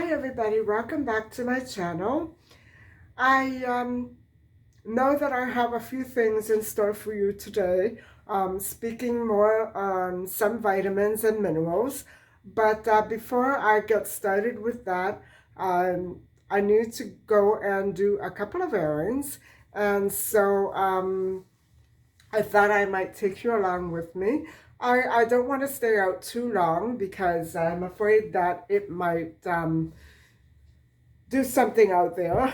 Hi everybody, welcome back to my channel. I know that I have a few things in store for you today, speaking more on some vitamins and minerals, but before I get started with that, I need to go and do a couple of errands, and so I thought I might take you along with me. I don't want to stay out too long because I'm afraid that it might do something out there.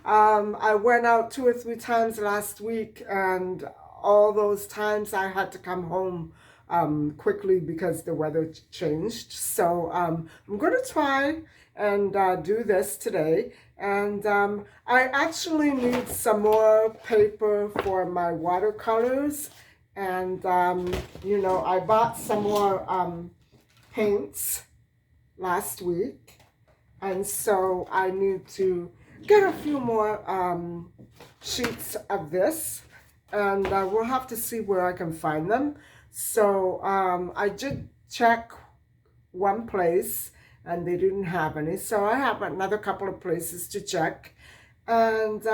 I went out 2 or 3 times last week, and all those times I had to come home quickly because the weather changed. So I'm going to try and do this today. And I actually need some more paper for my watercolors. And, you know, I bought some more paints last week. And so I need to get a few more sheets of this, and we'll have to see where I can find them. So I did check one place and they didn't have any, so I have another couple of places to check. And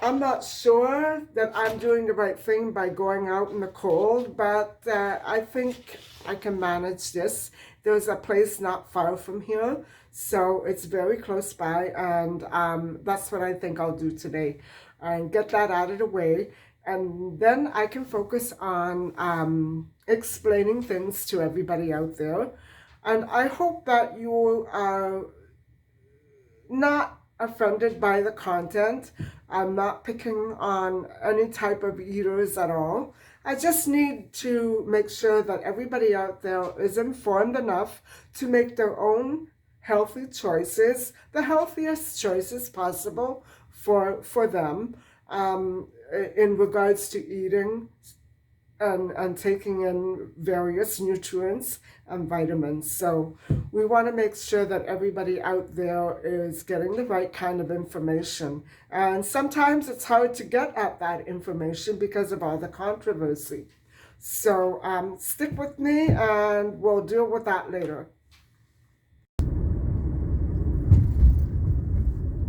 I'm not sure that I'm doing the right thing by going out in the cold, but I think I can manage this. There's a place not far from here, so it's very close by, and that's what I think I'll do today, and get that out of the way, and then I can focus on explaining things to everybody out there. And I hope that you are not offended by the content. I'm not picking on any type of eaters at all. I just need to make sure that everybody out there is informed enough to make their own healthy choices, the healthiest choices possible for them in regards to eating and taking in various nutrients and vitamins. So we want to make sure that everybody out there is getting the right kind of information. And sometimes it's hard to get at that information because of all the controversy. So stick with me and we'll deal with that later.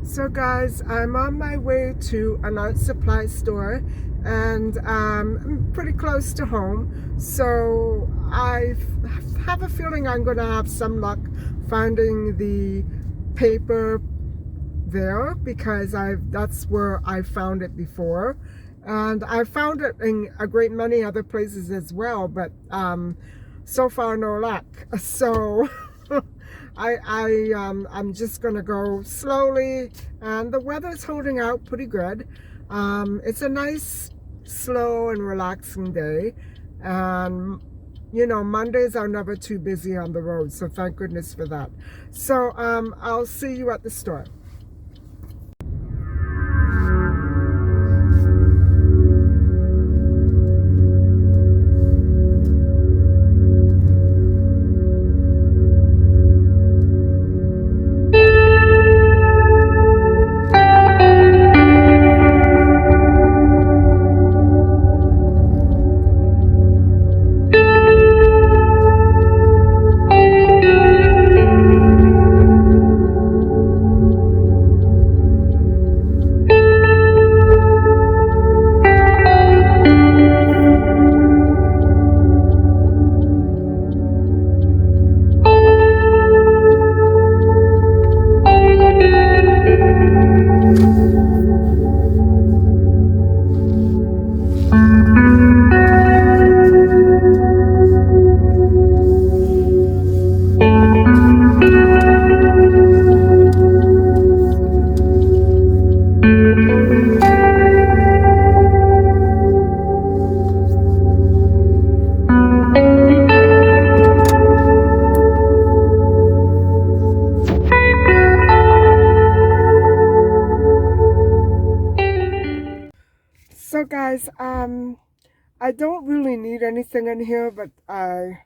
So guys, I'm on my way to an art supply store, and I'm pretty close to home, so I have a feeling I'm going to have some luck finding the paper there, because that's where I found it before, and I found it in a great many other places as well, but so far no luck. So I'm just gonna go slowly, and the weather's holding out pretty good. It's a nice, slow and relaxing day, and you know, Mondays are never too busy on the road, so thank goodness for that. So I'll see you at the store. So guys, I don't really need anything in here, but I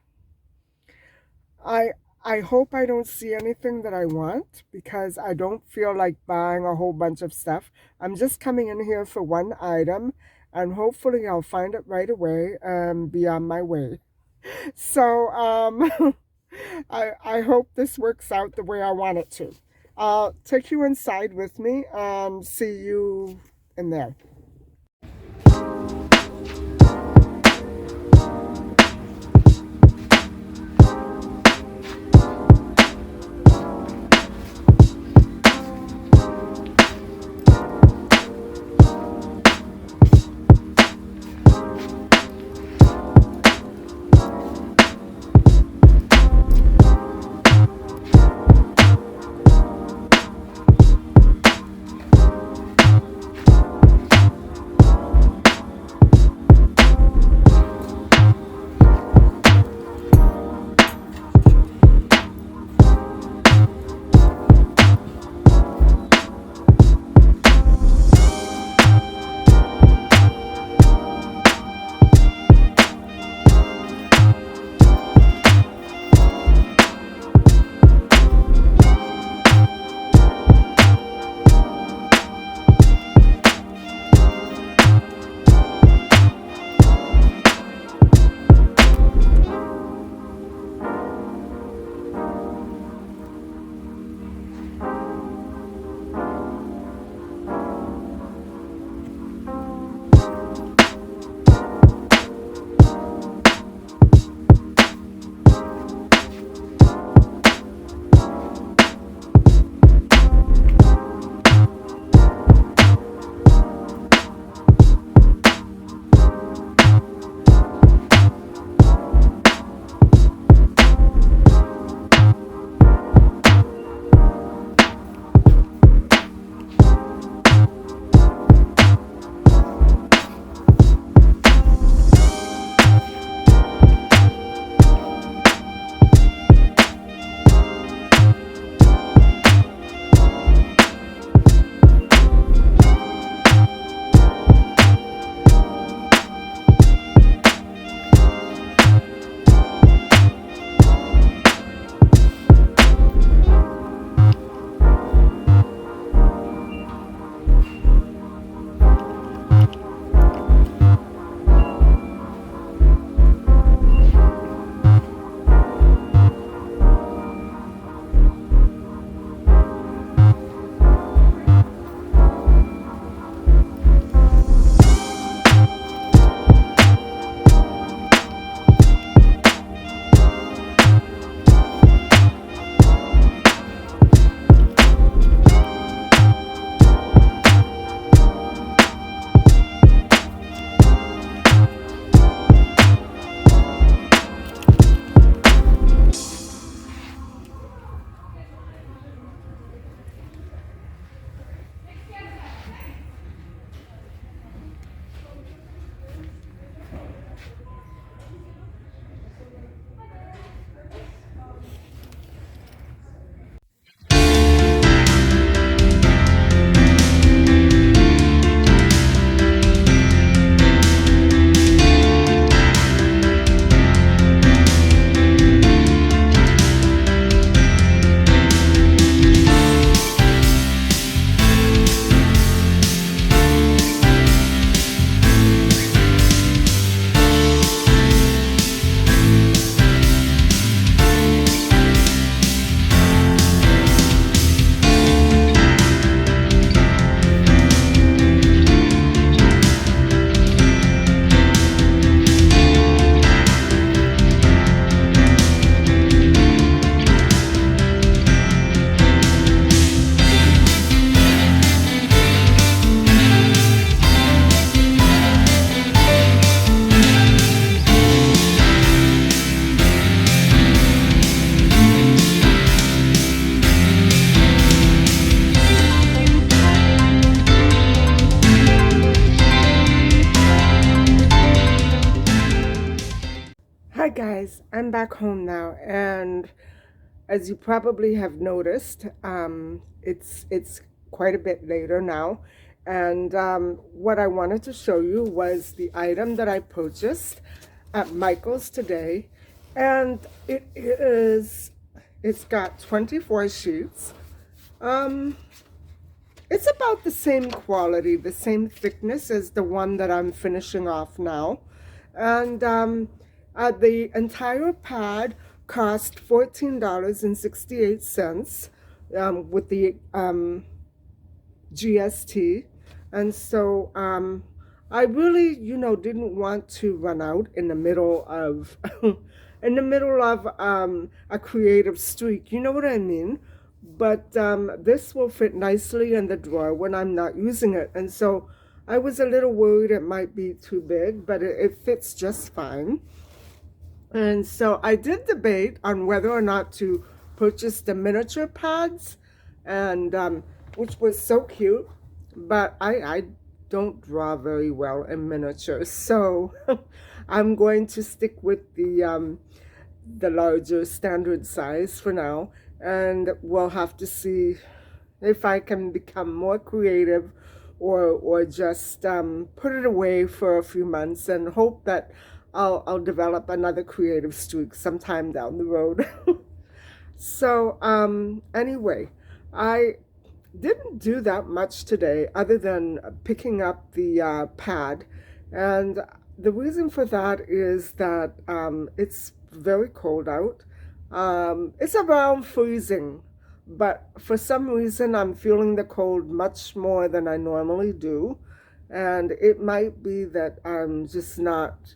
I hope I don't see anything that I want, because I don't feel like buying a whole bunch of stuff. I'm just coming in here for one item, and hopefully I'll find it right away and be on my way. So I hope this works out the way I want it to. I'll take you inside with me and see you in there. Hi guys, I'm back home now, and as you probably have noticed, it's quite a bit later now, and what I wanted to show you was the item that I purchased at Michael's today, and it's got 24 sheets. It's about the same quality, the same thickness as the one that I'm finishing off now, and the entire pad cost $14.68 with the GST. And so I really, didn't want to run out in the middle of a creative streak. You know what I mean? But this will fit nicely in the drawer when I'm not using it. And so I was a little worried it might be too big, but it fits just fine. And so I did debate on whether or not to purchase the miniature pads, and which was so cute, but I don't draw very well in miniatures, so I'm going to stick with the larger standard size for now, and we'll have to see if I can become more creative or just put it away for a few months and hope that I'll develop another creative streak sometime down the road. So anyway, I didn't do that much today other than picking up the pad, and the reason for that is that it's very cold out. It's around freezing, but for some reason I'm feeling the cold much more than I normally do, and it might be that I'm just not,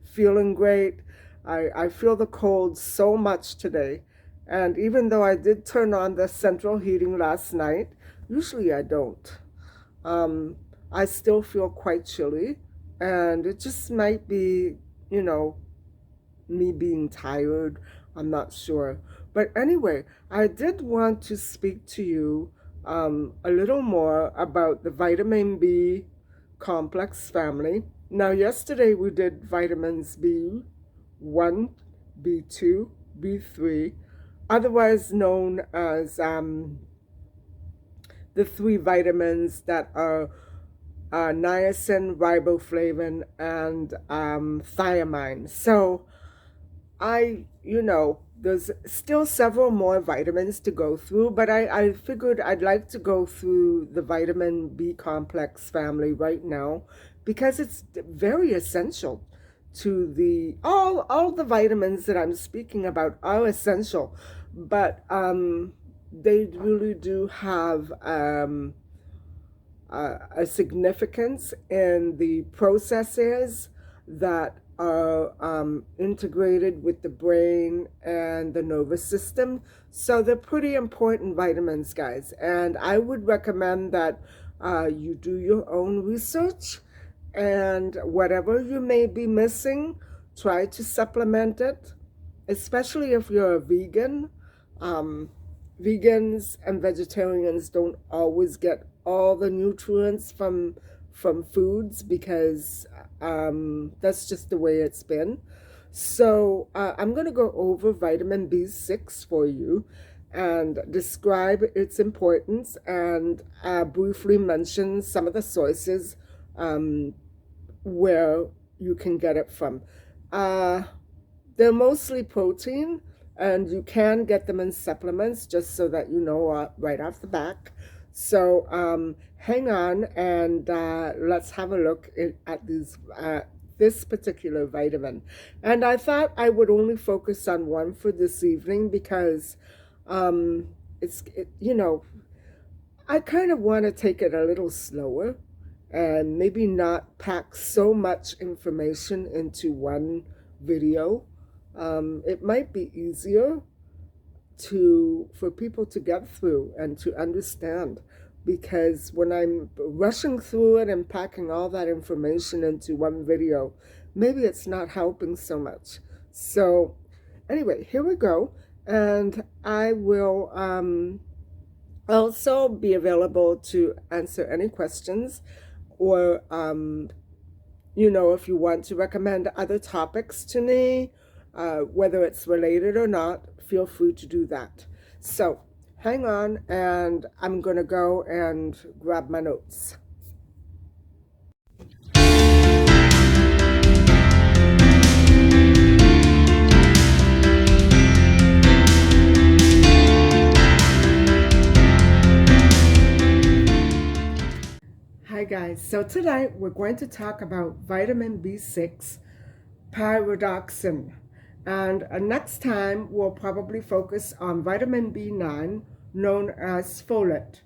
feeling great. I feel the cold so much today, and even though I did turn on the central heating last night, usually I don't. I still feel quite chilly, and it just might be, me being tired. I'm not sure. But anyway, I did want to speak to you a little more about the vitamin B complex family. Now, yesterday we did vitamins B1, B2, B3, otherwise known as the three vitamins that are niacin, riboflavin, and thiamine. So there's still several more vitamins to go through, but I figured I'd like to go through the vitamin B complex family right now because it's very essential to all the vitamins that I'm speaking about are essential, but they really do have a significance in the processes that are integrated with the brain and the nervous system. So they're pretty important vitamins, guys. And I would recommend that you do your own research, and whatever you may be missing, try to supplement it, especially if you're a vegan. Vegans and vegetarians don't always get all the nutrients from foods because that's just the way it's been. So I'm going to go over vitamin B6 for you and describe its importance and briefly mention some of the sources where you can get it from. They're mostly protein, and you can get them in supplements, just so that you know right off the back. So hang on, and let's have a look at this particular vitamin. And I thought I would only focus on one for this evening because I kind of want to take it a little slower and maybe not pack so much information into one video. It might be easier for people to get through and to understand, because when I'm rushing through it and packing all that information into one video, maybe it's not helping so much. So anyway, here we go, and I will also be available to answer any questions, or if you want to recommend other topics to me, whether it's related or not, feel free to do that. So hang on, and I'm going to go and grab my notes. Hi guys, so today we're going to talk about vitamin B6, pyridoxine. And next time, we'll probably focus on vitamin B9, known as folate.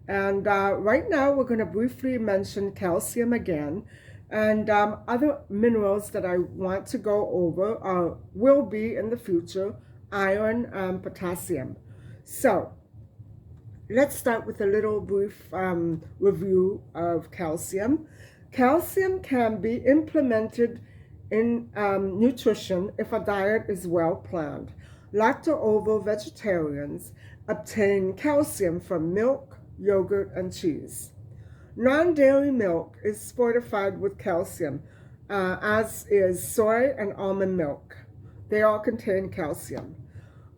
And right now, we're going to briefly mention calcium again. And other minerals that I want to go over will be in the future iron and potassium. So let's start with a little brief review of calcium. Calcium can be implemented in nutrition if a diet is well planned. Lacto-ovo vegetarians obtain calcium from milk, yogurt, and cheese. Non-dairy milk is fortified with calcium, as is soy and almond milk. They all contain calcium.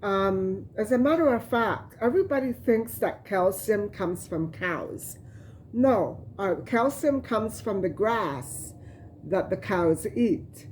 As a matter of fact, everybody thinks that calcium comes from cows. No, calcium comes from the grass that the cows eat.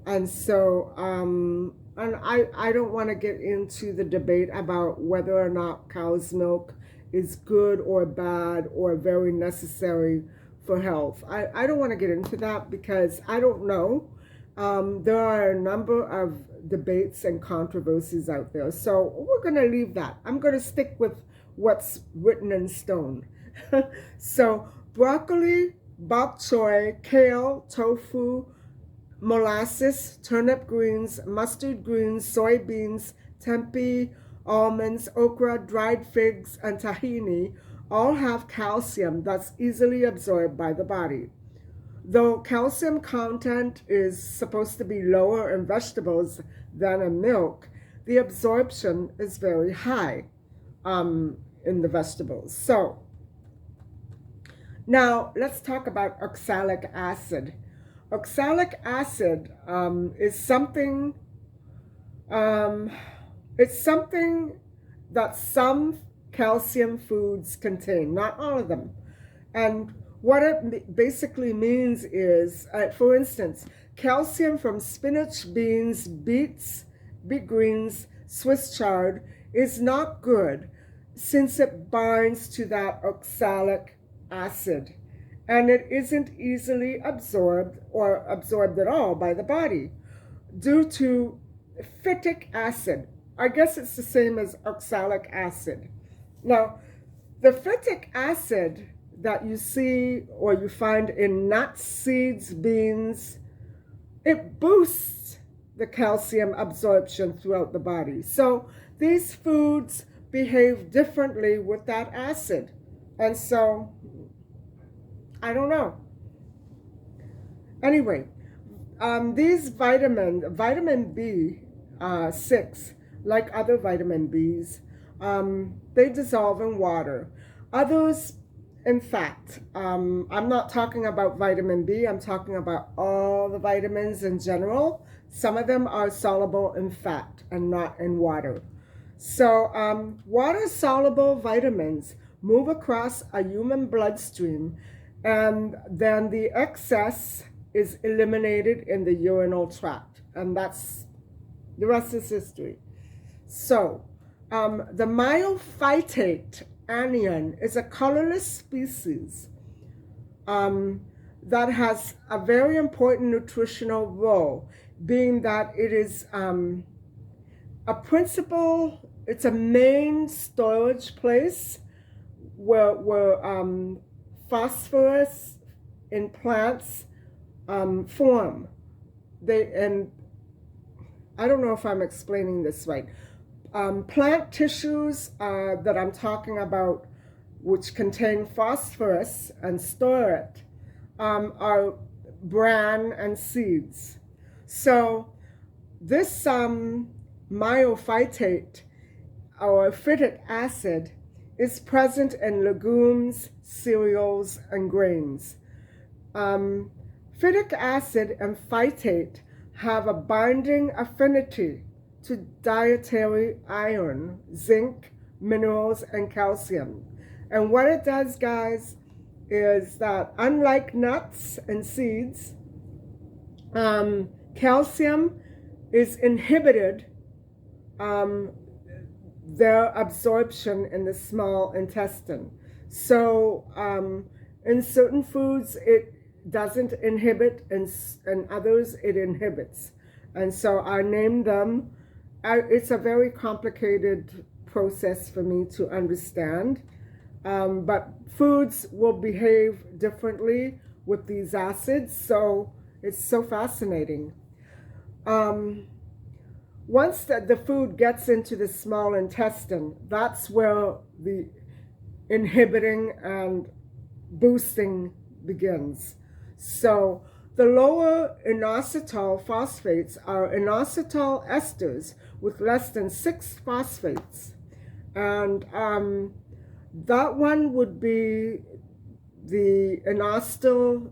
And so, and I don't want to get into the debate about whether or not cow's milk is good or bad or very necessary for health. I don't want to get into that because I don't know. There are a number of debates and controversies out there. So we're going to leave that. I'm going to stick with what's written in stone. So broccoli, bok choy, kale, tofu, molasses, turnip greens, mustard greens, soybeans, tempeh, almonds, okra, dried figs, and tahini all have calcium that's easily absorbed by the body. Though calcium content is supposed to be lower in vegetables than in milk, the absorption is very high in the vegetables. So now let's talk about oxalic acid. Oxalic acid is something, it's something that some calcium foods contain, not all of them. And what it basically means is, for instance, calcium from spinach, beans, beets, beet greens, Swiss chard is not good since it binds to that oxalic acid. And it isn't easily absorbed or absorbed at all by the body due to phytic acid. I guess it's the same as oxalic acid. Now, the phytic acid that you see or you find in nuts, seeds, beans, it boosts the calcium absorption throughout the body. So these foods behave differently with that acid. And so, I don't know. Anyway, these vitamin B6, like other vitamin Bs, they dissolve in water. Others, in fact, I'm not talking about vitamin B, I'm talking about all the vitamins in general. Some of them are soluble in fat and not in water. So water-soluble vitamins move across a human bloodstream, and then the excess is eliminated in the urinal tract. And that's, the rest is history. So the myophytate anion is a colorless species that has a very important nutritional role, being that it is a principal, it's a main storage place where phosphorus in plants form. And I don't know if I'm explaining this right. Plant tissues that I'm talking about, which contain phosphorus and store it, are bran and seeds. So this myophytate or phytic acid is present in legumes, cereals, and grains. Phytic acid and phytate have a binding affinity to dietary iron, zinc, minerals, and calcium. And what it does, guys, is that unlike nuts and seeds, calcium is inhibited, their absorption in the small intestine. So in certain foods it doesn't inhibit, and others it inhibits. And so I named them. It's a very complicated process for me to understand. But foods will behave differently with these acids, so it's so fascinating. Once the food gets into the small intestine, that's where the inhibiting and boosting begins. So the lower inositol phosphates are inositol esters with less than 6 phosphates. And that one would be the inositol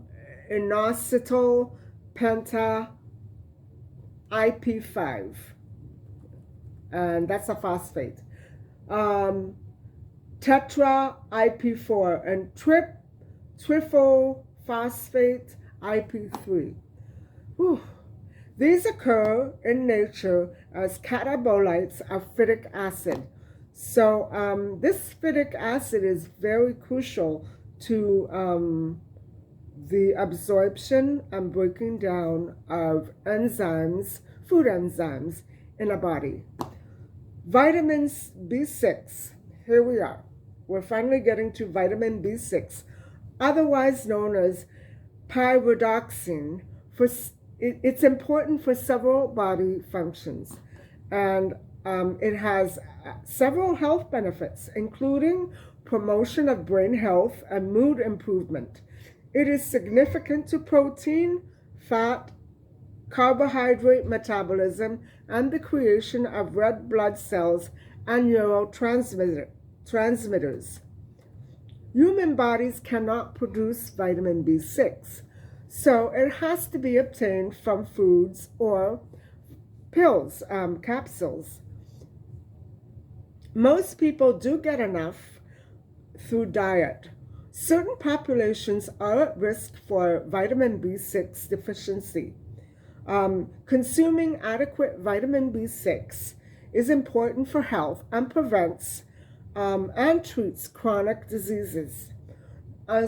penta IP5. And that's a phosphate. Tetra IP4 and triphosphate IP3. Whew. These occur in nature as catabolites of phytic acid. So this phytic acid is very crucial to the absorption and breaking down of enzymes, food enzymes in a body. Vitamins B6, here we are. We're finally getting to vitamin B6, otherwise known as pyridoxine. It's important for several body functions, and it has several health benefits, including promotion of brain health and mood improvement. It is significant to protein, fat, carbohydrate metabolism, and the creation of red blood cells and neurotransmitters. Human bodies cannot produce vitamin B6, so it has to be obtained from foods or pills, capsules. Most people do get enough through diet. Certain populations are at risk for vitamin B6 deficiency. Consuming adequate vitamin B6 is important for health and prevents and treats chronic diseases.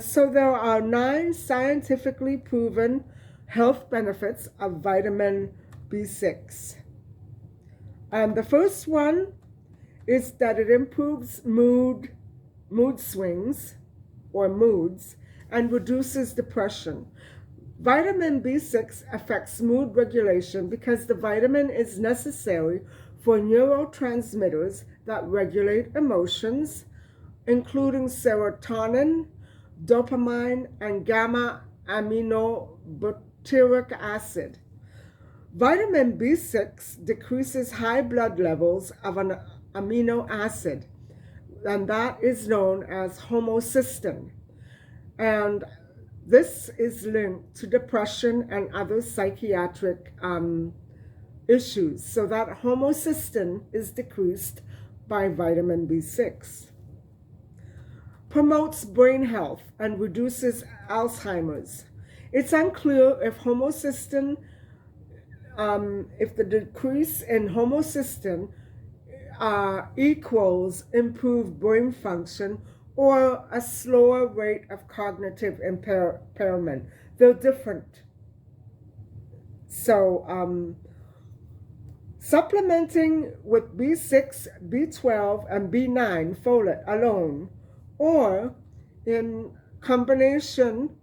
So there are 9 scientifically proven health benefits of vitamin B6. The first one is that it improves mood swings or moods and reduces depression. Vitamin B6 affects mood regulation because the vitamin is necessary for neurotransmitters that regulate emotions, including serotonin, dopamine, and gamma-aminobutyric acid. Vitamin B6 decreases high blood levels of an amino acid, and that is known as homocysteine. And this is linked to depression and other psychiatric issues. So that homocysteine is decreased by vitamin B6. Promotes brain health and reduces Alzheimer's. It's unclear if homocysteine, if the decrease in homocysteine equals improved brain function or a slower rate of cognitive impairment. They're different. So supplementing with B6, B12, and B9 folate alone or in combination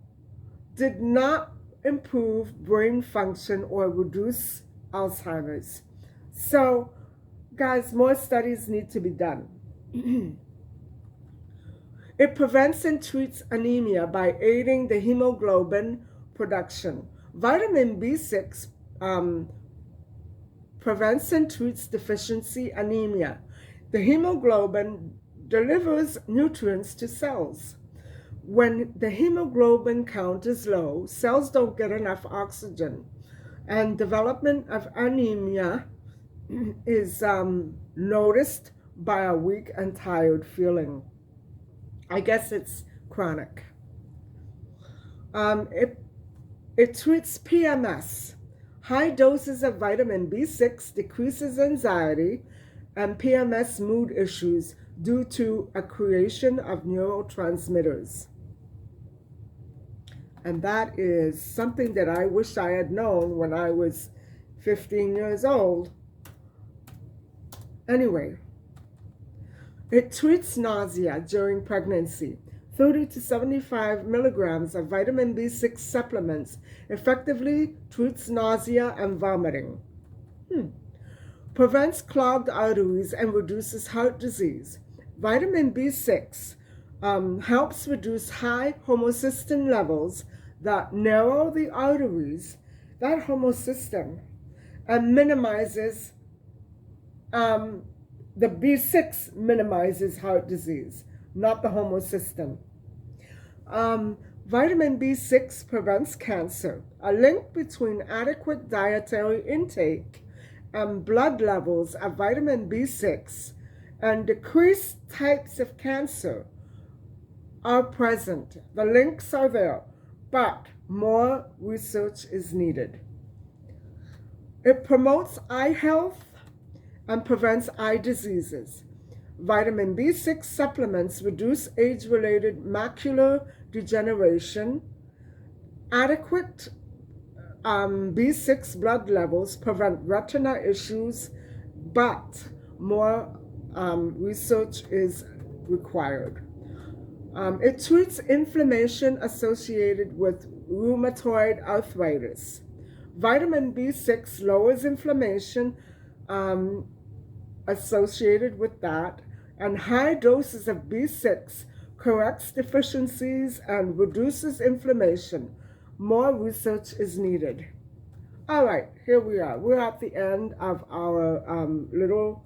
did not improve brain function or reduce Alzheimer's. So guys, more studies need to be done. It prevents and treats anemia by aiding the hemoglobin production. Vitamin B6 prevents and treats deficiency anemia. The hemoglobin delivers nutrients to cells. When the hemoglobin count is low, cells don't get enough oxygen, and development of anemia is noticed by a weak and tired feeling. I guess it's chronic. It treats PMS. High doses of vitamin B6 decreases anxiety and PMS mood issues due to a creation of neurotransmitters. And that is something that I wish I had known when I was 15 years old. Anyway, it treats nausea during pregnancy. 30 to 75 milligrams of vitamin B6 supplements effectively treats nausea and vomiting. Prevents clogged arteries and reduces heart disease. Vitamin B6 helps reduce high homocysteine levels that narrow the arteries, that homocysteine, and minimizes, the B6 minimizes heart disease, not the homocysteine. Vitamin B6 prevents cancer. A link between adequate dietary intake and blood levels of vitamin B6 and decreased types of cancer are present. The links are there, but more research is needed. It promotes eye health and prevents eye diseases. Vitamin B6 supplements reduce age-related macular degeneration. Adequate B6 blood levels prevent retina issues, but more research is required. It treats inflammation associated with rheumatoid arthritis. Vitamin B6 lowers inflammation associated with that, and high doses of B6 corrects deficiencies and reduces inflammation. More research is needed. All right, here we are. We're at the end of our little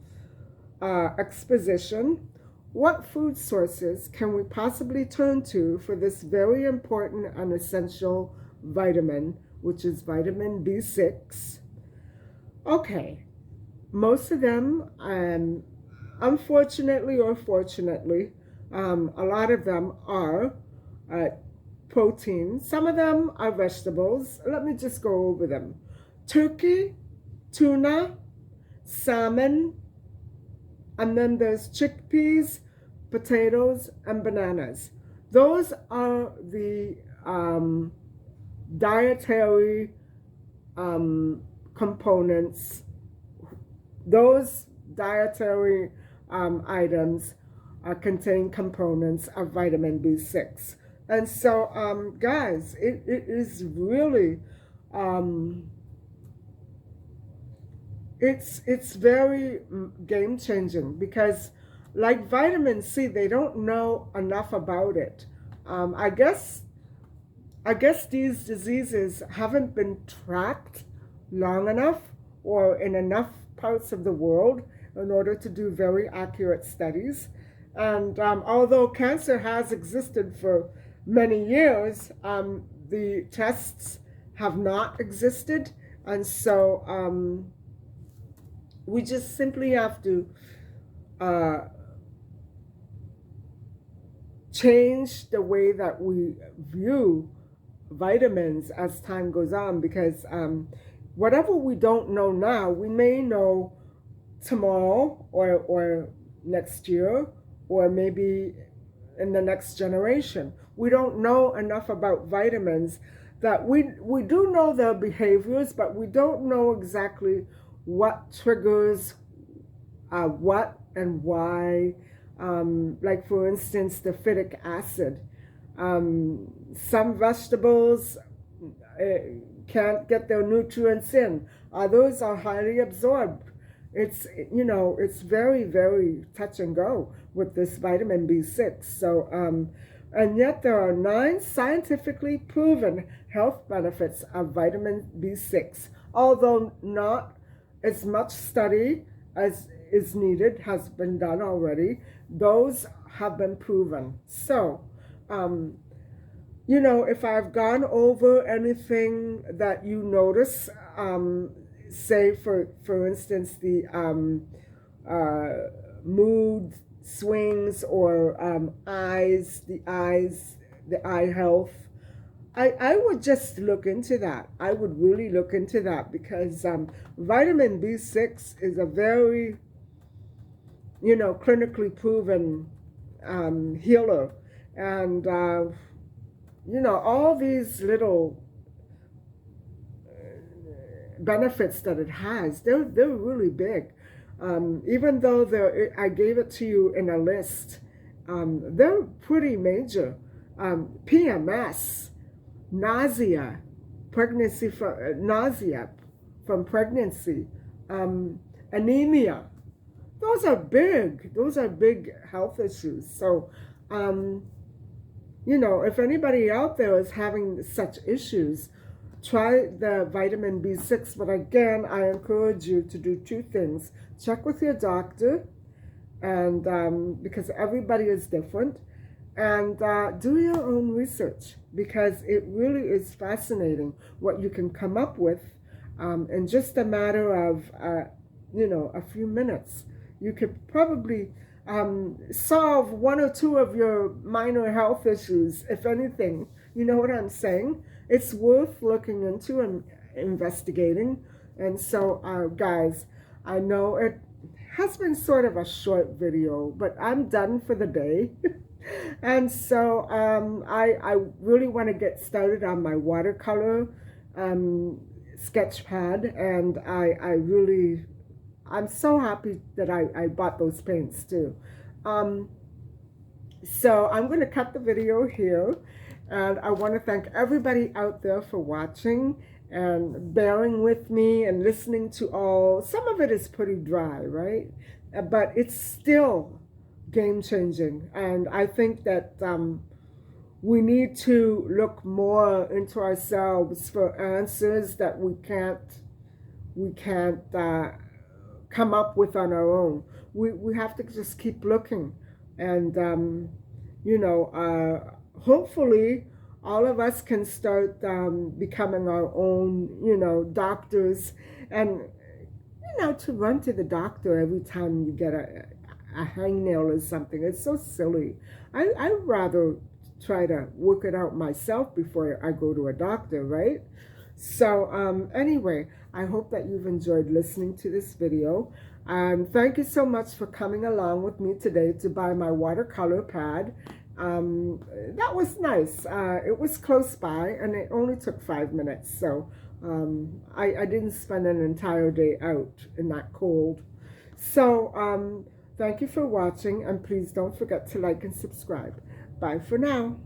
exposition. What food sources can we possibly turn to for this very important and essential vitamin, which is vitamin B6? Okay, most of them, unfortunately or fortunately, a lot of them are protein. Some of them are vegetables. Let me just go over them. Turkey, tuna, salmon, and then there's chickpeas, potatoes, and bananas. Those are the dietary components. Those dietary items contain components of vitamin B6. And so, guys, it is really, it's very game-changing, because like vitamin C, they don't know enough about it. I guess these diseases haven't been tracked long enough or in enough parts of the world in order to do very accurate studies. And although cancer has existed for many years, the tests have not existed. And so we just simply have to change the way that we view vitamins as time goes on, because whatever we don't know now, we may know tomorrow or next year, or maybe in the next generation. We don't know enough about vitamins that we do know their behaviors, but we don't know exactly what triggers what and why. Like for instance, the phytic acid. Some vegetables can't get their nutrients in. Others are highly absorbed. It's, it's very, very touch and go with this vitamin B6. So, and yet there are 9 scientifically proven health benefits of vitamin B6, although not as much study as is needed has been done already. Those have been proven. So, if I've gone over anything that you notice, say for instance, the mood swings or the eye health, I would just look into that. I would really look into that, because vitamin B6 is a very, clinically proven healer. And, all these little benefits that it has, they're really big. Even though I gave it to you in a list, they're pretty major. PMS, nausea, nausea from pregnancy, anemia. Those are big. Those are big health issues. So, you know, if anybody out there is having such issues, try the vitamin B6. But again, I encourage you to do two things. Check with your doctor, and because everybody is different, and do your own research, because it really is fascinating what you can come up with in just a matter of, you know, a few minutes. You could probably solve one or two of your minor health issues, if anything. You know what I'm saying? It's worth looking into and investigating. And so, guys, I know it has been sort of a short video, but I'm done for the day. And so I really want to get started on my watercolor sketch pad, and I'm so happy that I bought those paints too. So I'm going to cut the video here, and I want to thank everybody out there for watching and bearing with me and listening to all. Some of it is pretty dry, right? But it's still game-changing, and I think that we need to look more into ourselves for answers that we can't come up with on our own. We have to just keep looking, and you know, hopefully all of us can start becoming our own, you know, doctors, and you know, to run to the doctor every time you get a hangnail or something. It's so silly. I'd rather try to work it out myself before I go to a doctor, right? So anyway, I hope that you've enjoyed listening to this video. Thank you so much for coming along with me today to buy my watercolor pad. That was nice. It was close by, and it only took 5 minutes. So I didn't spend an entire day out in that cold. So thank you for watching, and please don't forget to like and subscribe. Bye for now.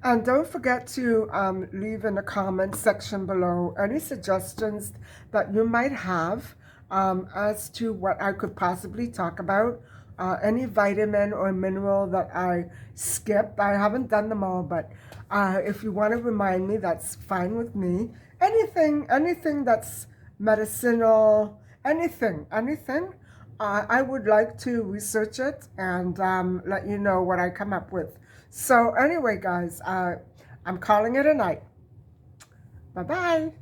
And don't forget to leave in the comment section below any suggestions that you might have as to what I could possibly talk about. Any vitamin or mineral that I skipped. I haven't done them all, but if you want to remind me, that's fine with me. Anything that's medicinal, anything. I would like to research it and let you know what I come up with. So anyway, guys, I'm calling it a night. Bye-bye.